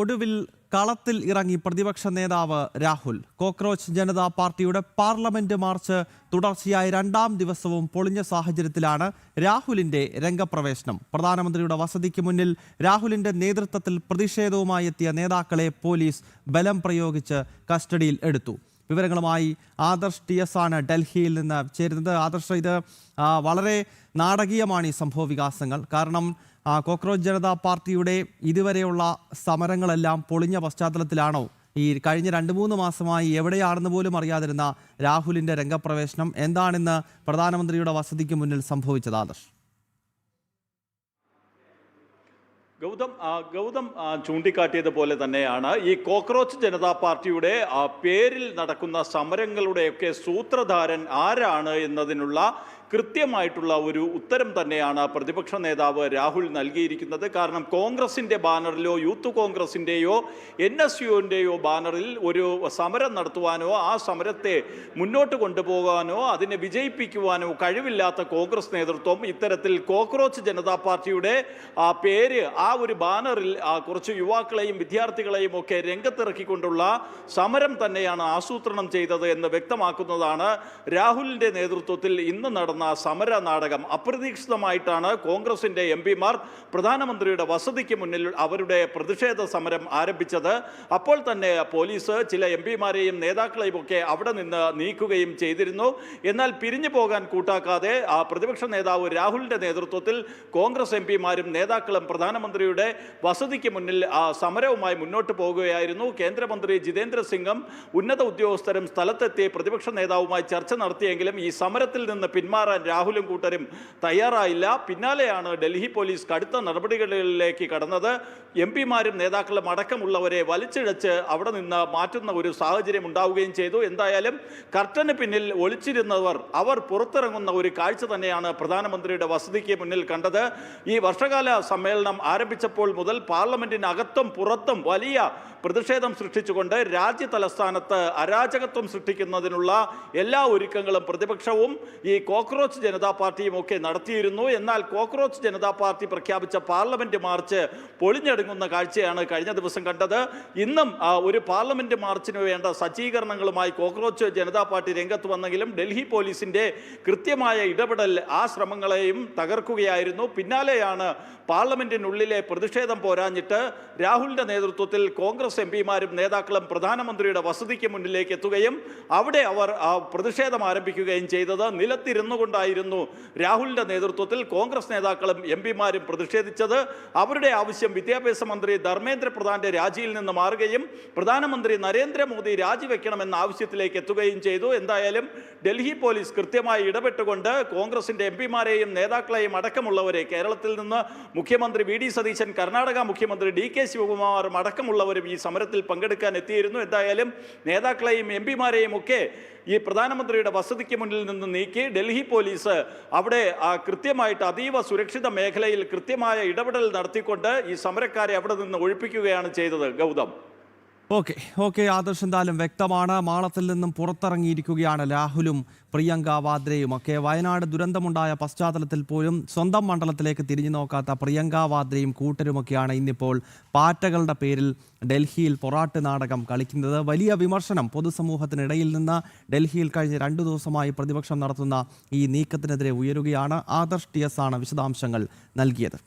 ഒടുവിൽ കളത്തിൽ ഇറങ്ങി പ്രതിപക്ഷ നേതാവ് രാഹുൽ. കോക്രോച്ച് ജനതാ പാർട്ടിയുടെ പാർലമെന്റ് മാർച്ച് തുടർച്ചയായി രണ്ടാം ദിവസവും പൊളിഞ്ഞ സാഹചര്യത്തിലാണ് രാഹുലിന്റെ രംഗപ്രവേശനം. പ്രധാനമന്ത്രിയുടെ വസതിക്ക് മുന്നിൽ രാഹുലിന്റെ നേതൃത്വത്തിൽ പ്രതിഷേധവുമായി എത്തിയ നേതാക്കളെ പോലീസ് ബലം പ്രയോഗിച്ച് കസ്റ്റഡിയിൽ എടുത്തു. വിവരങ്ങളുമായി ആദർശ് TS ആണ് ഡൽഹിയിൽ നിന്ന് ചേരുന്നത്. ആദർശ്, ഇത് വളരെ നാടകീയമാണ് ഈ സംഭവ വികാസങ്ങൾ. കാരണം കോക്രോച്ച് ജനതാ പാർട്ടിയുടെ ഇതുവരെയുള്ള സമരങ്ങളെല്ലാം പൊളിഞ്ഞ പശ്ചാത്തലത്തിലാണോ ഈ കഴിഞ്ഞ 2-3 മാസമായി എവിടെയാണെന്ന് പോലും അറിയാതിരുന്ന രാഹുലിന്റെ രംഗപ്രവേശനം? എന്താണിന്ന് പ്രധാനമന്ത്രിയുടെ വസതിക്ക് മുന്നിൽ സംഭവിച്ചത് ആദർശ്? ഗൗതം ചൂണ്ടിക്കാട്ടിയതുപോലെ തന്നെയാണ് ഈ കോക്രോച്ച് ജനതാ പാർട്ടിയുടെ പേരിൽ നടക്കുന്ന സമരങ്ങളുടെയൊക്കെ സൂത്രധാരൻ ആരാണ് എന്നതിനുള്ള കൃത്യമായിട്ടുള്ള ഒരു ഉത്തരം തന്നെയാണ് പ്രതിപക്ഷ നേതാവ് രാഹുൽ നൽകിയിരിക്കുന്നത്. കാരണം കോൺഗ്രസിൻ്റെ ബാനറിലോ യൂത്ത് കോൺഗ്രസിൻ്റെയോ NSUവിൻ്റെയോ ബാനറിൽ ഒരു സമരം നടത്തുവാനോ ആ സമരത്തെ മുന്നോട്ട് കൊണ്ടുപോകാനോ അതിനെ വിജയിപ്പിക്കുവാനോ കഴിവില്ലാത്ത കോൺഗ്രസ് നേതൃത്വം ഇത്തരത്തിൽ കോക്രോച്ച് ജനതാ പാർട്ടിയുടെ പേര് ആ ഒരു ബാനറിൽ കുറച്ച് യുവാക്കളെയും വിദ്യാർത്ഥികളെയും ഒക്കെ രംഗത്തിറക്കിക്കൊണ്ടുള്ള സമരം തന്നെയാണ് ആസൂത്രണം ചെയ്തത് എന്ന് വ്യക്തമാക്കുന്നതാണ് രാഹുലിൻ്റെ നേതൃത്വത്തിൽ ഇന്ന് നടന്ന സമര നാടകം. അപ്രതീക്ഷിതമായിട്ടാണ് കോൺഗ്രസിന്റെ MP-മാർ പ്രധാനമന്ത്രിയുടെ വസതിക്ക് മുന്നിൽ അവരുടെ പ്രതിഷേധ സമരം ആരംഭിച്ചത്. അപ്പോൾ തന്നെ പോലീസ് ചില MP-മാരെയും നേതാക്കളെയും ഒക്കെ അവിടെ നിന്ന് നീക്കുകയും ചെയ്തിരുന്നു. എന്നാൽ പിരിഞ്ഞു പോകാൻ കൂട്ടാക്കാതെ പ്രതിപക്ഷ നേതാവ് രാഹുലിന്റെ നേതൃത്വത്തിൽ കോൺഗ്രസ് MP-മാരും നേതാക്കളും പ്രധാനമന്ത്രിയുടെ വസതിക്ക് മുന്നിൽ സമരവുമായി മുന്നോട്ട് പോകുകയായിരുന്നു. കേന്ദ്രമന്ത്രി ജിതേന്ദ്ര സിംഗും ഉന്നത ഉദ്യോഗസ്ഥരും സ്ഥലത്തെത്തി പ്രതിപക്ഷ നേതാവുമായി ചർച്ച നടത്തിയെങ്കിലും ഈ സമരത്തിൽ നിന്ന് പിന്മാറാൻ രാഹുലും കൂട്ടരും തയ്യാറായില്ല. പിന്നാലെയാണ് ഡൽഹി പോലീസ് കടുത്ത നടപടികളിലേക്ക് കടന്നത്. MP-മാരും നേതാക്കളും അടക്കമുള്ളവരെ വലിച്ചിഴച്ച് അവിടെ നിന്ന് മാറ്റുന്ന ഒരു സാഹചര്യം ഉണ്ടാവുകയും ചെയ്തു. എന്തായാലും കർട്ടന് പിന്നിൽ ഒളിച്ചിരുന്നവർ അവർ പുറത്തിറങ്ങുന്ന ഒരു കാഴ്ച തന്നെയാണ് പ്രധാനമന്ത്രിയുടെ വസതിക്ക് മുന്നിൽ കണ്ടത്. ഈ വർഷകാല സമ്മേളനം ആരംഭിച്ചപ്പോൾ മുതൽ പാർലമെന്റിനകത്തും പുറത്തും വലിയ പ്രതിഷേധം സൃഷ്ടിച്ചുകൊണ്ട് രാജ്യ തലസ്ഥാനത്ത് അരാജകത്വം സൃഷ്ടിക്കുന്നതിനുള്ള എല്ലാ ഒരുക്കങ്ങളും പ്രതിപക്ഷവും ഈ കോക്രോച്ച് ജനതാ പാർട്ടിയും ഒക്കെ നടത്തിയിരുന്നു. എന്നാൽ കോക്രോച്ച് ജനതാ പാർട്ടി പ്രഖ്യാപിച്ച പാർലമെന്റ് മാർച്ച് പൊളിഞ്ഞടുങ്ങുന്ന കാഴ്ചയാണ് കഴിഞ്ഞ ദിവസം കണ്ടത്. ഇന്നും ഒരു പാർലമെന്റ് മാർച്ചിന് വേണ്ട സജ്ജീകരണങ്ങളുമായി കോക്രോച്ച് ജനതാ പാർട്ടി രംഗത്ത് വന്നെങ്കിലും ഡൽഹി പോലീസിന്റെ കൃത്യമായ ഇടപെടൽ ആ ശ്രമങ്ങളെയും തകർക്കുകയായിരുന്നു. പിന്നാലെയാണ് പാർലമെന്റിനുള്ളിലെ പ്രതിഷേധം പോരാഞ്ഞിട്ട് രാഹുലിന്റെ നേതൃത്വത്തിൽ കോൺഗ്രസ് MP-മാരും നേതാക്കളും പ്രധാനമന്ത്രിയുടെ വസതിക്ക് മുന്നിലേക്ക് എത്തുകയും അവിടെ അവർ പ്രതിഷേധം ആരംഭിക്കുകയും ചെയ്തത്. നിലത്തിരുന്നു കൊണ്ടായിരുന്നു രാഹുലിന്റെ നേതൃത്വത്തിൽ കോൺഗ്രസ് നേതാക്കളും MP-മാരും പ്രതിഷേധിച്ചത്. അവരുടെ ആവശ്യം വിദ്യാഭ്യാസ മന്ത്രി ധർമ്മേന്ദ്ര പ്രധാന്റെ രാജിയിൽ നിന്ന് മാറുകയും പ്രധാനമന്ത്രി നരേന്ദ്രമോദി രാജിവെക്കണമെന്ന ആവശ്യത്തിലേക്ക് എത്തുകയും ചെയ്തു. എന്തായാലും ഡൽഹി പോലീസ് കൃത്യമായി ഇടപെട്ടുകൊണ്ട് കോൺഗ്രസിന്റെ MP-മാരെയും നേതാക്കളെയും അടക്കമുള്ളവരെ, കേരളത്തിൽ നിന്ന് മുഖ്യമന്ത്രി VD സതീശൻ, കർണാടക മുഖ്യമന്ത്രി DK ശിവകുമാറും അടക്കമുള്ളവരും ഈ സമരത്തിൽ പങ്കെടുക്കാൻ എത്തിയിരുന്നു. എന്തായാലും നേതാക്കളെയും MP-മാരെയും ഒക്കെ ഈ പ്രധാനമന്ത്രിയുടെ വസതിക്ക് മുന്നിൽ നിന്ന് നീക്കി ഡൽഹി പോലീസ് അവിടെ കൃത്യമായിട്ട് അതീവ സുരക്ഷിത മേഖലയിൽ കൃത്യമായ ഇടപെടൽ നടത്തിക്കൊണ്ട് ഈ സമരക്കാരെ അവിടെ നിന്ന് ഒഴിപ്പിക്കുകയാണ് ചെയ്തത്. ഗൗതം. ഓക്കെ ആദർശ്, എന്തായാലും വ്യക്തമാണ്. മാളത്തിൽ നിന്നും പുറത്തിറങ്ങിയിരിക്കുകയാണ് രാഹുലും പ്രിയങ്ക വാദ്രയും ഒക്കെ. വയനാട് ദുരന്തമുണ്ടായ പശ്ചാത്തലത്തിൽ പോലും സ്വന്തം മണ്ഡലത്തിലേക്ക് തിരിഞ്ഞു നോക്കാത്ത പ്രിയങ്ക വാദ്രയും കൂട്ടരുമൊക്കെയാണ് ഇന്നിപ്പോൾ പാറ്റകളുടെ പേരിൽ ഡൽഹിയിൽ പൊറാട്ട് നാടകം കളിക്കുന്നത്. വലിയ വിമർശനം പൊതുസമൂഹത്തിനിടയിൽ നിന്ന് ഡൽഹിയിൽ കഴിഞ്ഞ 2 ദിവസമായി പ്രതിപക്ഷം നടത്തുന്ന ഈ നീക്കത്തിനെതിരെ ഉയരുകയാണ്. ആദർശ് TS ആണ് വിശദാംശങ്ങൾ നൽകിയത്.